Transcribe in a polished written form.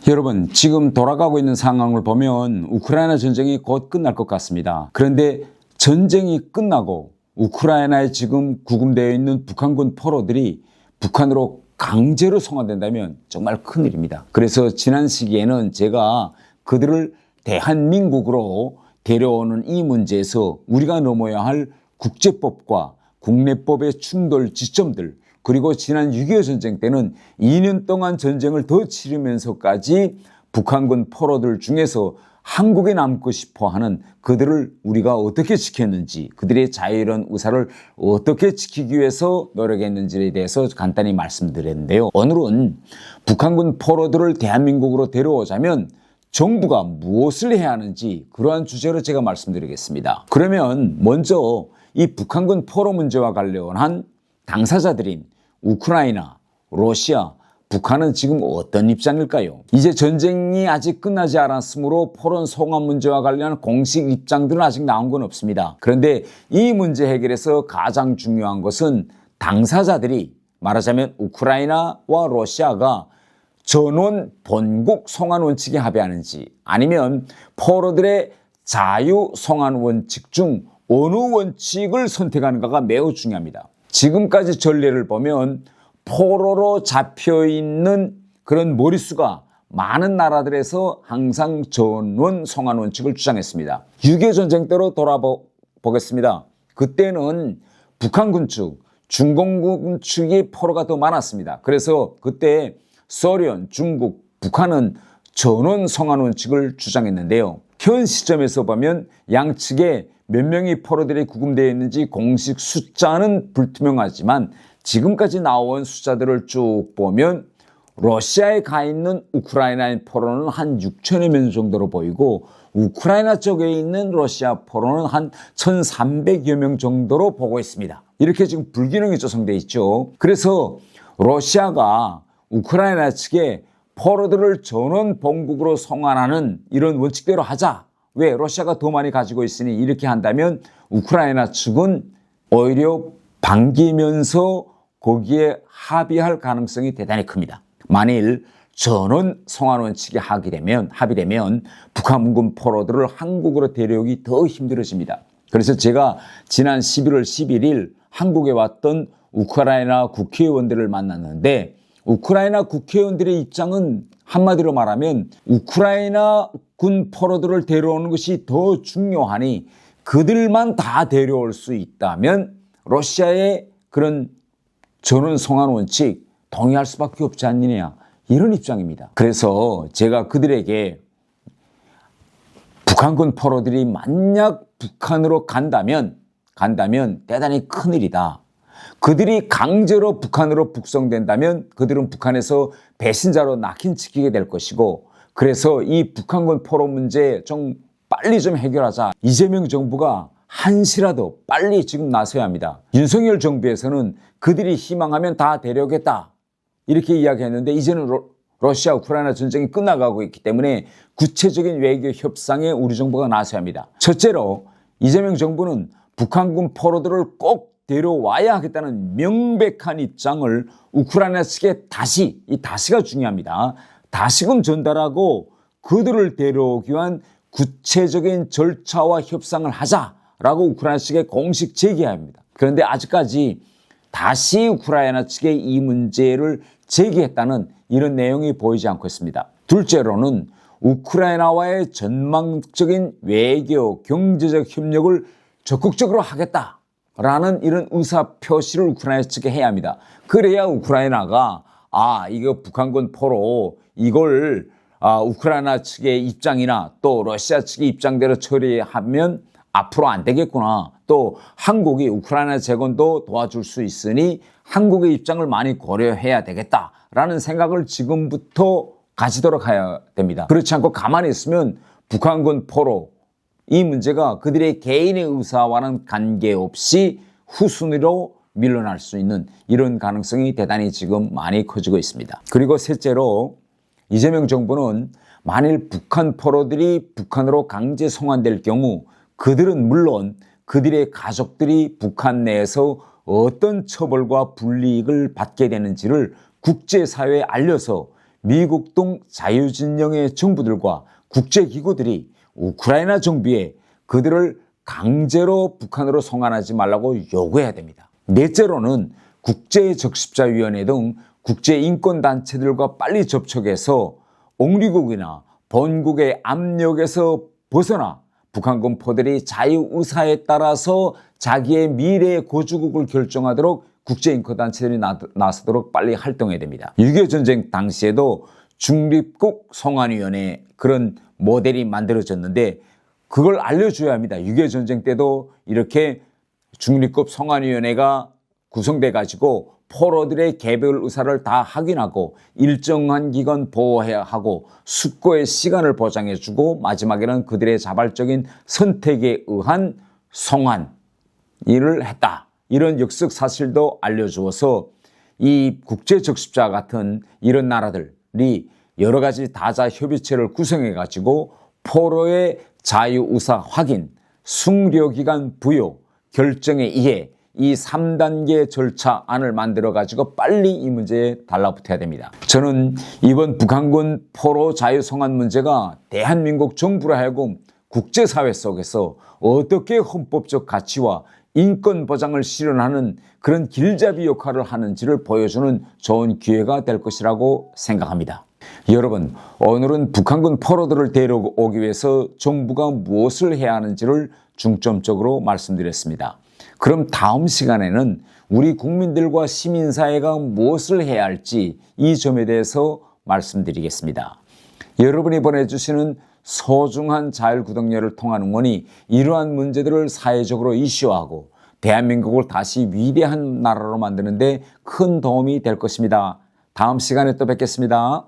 여러분, 지금 돌아가고 있는 상황을 보면 우크라이나 전쟁이 곧 끝날 것 같습니다. 그런데 전쟁이 끝나고 우크라이나에 지금 구금되어 있는 북한군 포로들이 북한으로 강제로 송환된다면 정말 큰일입니다. 그래서 지난 시기에는 제가 그들을 대한민국으로 데려오는 이 문제에서 우리가 넘어야 할 국제법과 국내법의 충돌 지점들, 그리고 지난 6.25 전쟁 때는 2년 동안 전쟁을 더 치르면서까지 북한군 포로들 중에서 한국에 남고 싶어하는 그들을 우리가 어떻게 지켰는지, 그들의 자유로운 의사를 어떻게 지키기 위해서 노력했는지에 대해서 간단히 말씀드렸는데요. 오늘은 북한군 포로들을 대한민국으로 데려오자면 정부가 무엇을 해야 하는지, 그러한 주제로 제가 말씀드리겠습니다. 그러면 먼저 이 북한군 포로 문제와 관련한 당사자들인 우크라이나, 러시아, 북한은 지금 어떤 입장일까요? 이제 전쟁이 아직 끝나지 않았으므로 포로 송환 문제와 관련한 공식 입장들은 아직 나온 건 없습니다. 그런데 이 문제 해결에서 가장 중요한 것은 당사자들이, 말하자면 우크라이나와 러시아가 전원 본국 송환 원칙에 합의하는지, 아니면 포로들의 자유 송환 원칙 중 어느 원칙을 선택하는가가 매우 중요합니다. 지금까지 전례를 보면 포로로 잡혀있는 그런 머릿수가 많은 나라들에서 항상 전원 송환 원칙을 주장했습니다. 6.25 전쟁 때로 돌아보겠습니다. 그때는 북한군 측, 중공군 측이 포로가 더 많았습니다. 그래서 그때 소련, 중국, 북한은 전원 송환 원칙을 주장했는데요. 현 시점에서 보면 양측에 몇 명의 포로들이 구금되어 있는지 공식 숫자는 불투명하지만 지금까지 나온 숫자들을 쭉 보면 러시아에 가 있는 우크라이나인 포로는 한 6천여 명 정도로 보이고, 우크라이나 쪽에 있는 러시아 포로는 한 1,300여 명 정도로 보고 있습니다. 이렇게 지금 불균형이 조성되어 있죠. 그래서 러시아가 우크라이나 측에 포로들을 전원 본국으로 송환하는 이런 원칙대로 하자. 왜? 러시아가 더 많이 가지고 있으니 이렇게 한다면 우크라이나 측은 오히려 반기면서 거기에 합의할 가능성이 대단히 큽니다. 만일 전원 송환 원칙에 합의되면 북한군 포로들을 한국으로 데려오기 더 힘들어집니다. 그래서 제가 지난 11월 11일 한국에 왔던 우크라이나 국회의원들을 만났는데, 우크라이나 국회의원들의 입장은 한마디로 말하면 우크라이나 군 포로들을 데려오는 것이 더 중요하니 그들만 다 데려올 수 있다면 러시아의 그런 전원 송환 원칙 동의할 수밖에 없지 않느냐, 이런 입장입니다. 그래서 제가 그들에게 북한군 포로들이 만약 북한으로 간다면 대단히 큰일이다. 그들이 강제로 북한으로 북송된다면 그들은 북한에서 배신자로 낙인찍히게 될 것이고, 그래서 이 북한군 포로 문제 좀 빨리 좀 해결하자. 이재명 정부가 한시라도 빨리 지금 나서야 합니다. 윤석열 정부에서는 그들이 희망하면 다 데려오겠다 이렇게 이야기했는데, 이제는 러시아 우크라이나 전쟁이 끝나가고 있기 때문에 구체적인 외교 협상에 우리 정부가 나서야 합니다. 첫째로 이재명 정부는 북한군 포로들을 꼭 데려와야 하겠다는 명백한 입장을 우크라이나 측에 다시가 중요합니다. 다시금 전달하고 그들을 데려오기 위한 구체적인 절차와 협상을 하자라고 우크라이나 측에 공식 제기해야 합니다. 그런데 아직까지 다시 우크라이나 측에 이 문제를 제기했다는 이런 내용이 보이지 않고 있습니다. 둘째로는 우크라이나와의 전망적인 외교, 경제적 협력을 적극적으로 하겠다라는 이런 의사표시를 우크라이나 측에 해야 합니다. 그래야 우크라이나가 이거 북한군 포로 이걸 우크라이나 측의 입장이나 또 러시아 측의 입장대로 처리하면 앞으로 안 되겠구나. 또 한국이 우크라이나 재건도 도와줄 수 있으니 한국의 입장을 많이 고려해야 되겠다라는 생각을 지금부터 가지도록 해야 됩니다. 그렇지 않고 가만히 있으면 북한군 포로 이 문제가 그들의 개인의 의사와는 관계없이 후순위로 밀려날 수 있는 이런 가능성이 대단히 지금 많이 커지고 있습니다. 그리고 셋째로 이재명 정부는 만일 북한 포로들이 북한으로 강제 송환될 경우 그들은 물론 그들의 가족들이 북한 내에서 어떤 처벌과 불이익을 받게 되는지를 국제사회에 알려서 미국 등 자유진영의 정부들과 국제기구들이 우크라이나 정부에 그들을 강제로 북한으로 송환하지 말라고 요구해야 됩니다. 넷째로는 국제적십자위원회 등 국제인권단체들과 빨리 접촉해서 옥리국이나 본국의 압력에서 벗어나 북한군 포들이 자유의사에 따라서 자기의 미래의 거주국을 결정하도록 국제인권단체들이 나서도록 빨리 활동해야 됩니다. 6.25 전쟁 당시에도 중립국 송환위원회 그런 모델이 만들어졌는데 그걸 알려줘야 합니다. 6.25 전쟁 때도 이렇게 중립국 송환위원회가 구성돼 가지고 포로들의 개별 의사를 다 확인하고 일정한 기간 보호해야 하고 숙고의 시간을 보장해 주고 마지막에는 그들의 자발적인 선택에 의한 송환 일을 했다. 이런 역적 사실도 알려주어서 이 국제적십자 같은 이런 나라들이 여러 가지 다자 협의체를 구성해 가지고 포로의 자유의사 확인, 숙려기간 부여, 결정의 이해 이 3단계 절차안을 만들어 가지고 빨리 이 문제에 달라붙어야 됩니다. 저는 이번 북한군 포로 자유송환 문제가 대한민국 정부로 하여금 국제사회 속에서 어떻게 헌법적 가치와 인권 보장을 실현하는 그런 길잡이 역할을 하는지를 보여주는 좋은 기회가 될 것이라고 생각합니다. 여러분, 오늘은 북한군 포로들을 데려오기 위해서 정부가 무엇을 해야 하는지를 중점적으로 말씀드렸습니다. 그럼 다음 시간에는 우리 국민들과 시민사회가 무엇을 해야 할지 이 점에 대해서 말씀드리겠습니다. 여러분이 보내주시는 소중한 자율구독료를 통한 응원이 이러한 문제들을 사회적으로 이슈화하고 대한민국을 다시 위대한 나라로 만드는 데 큰 도움이 될 것입니다. 다음 시간에 또 뵙겠습니다.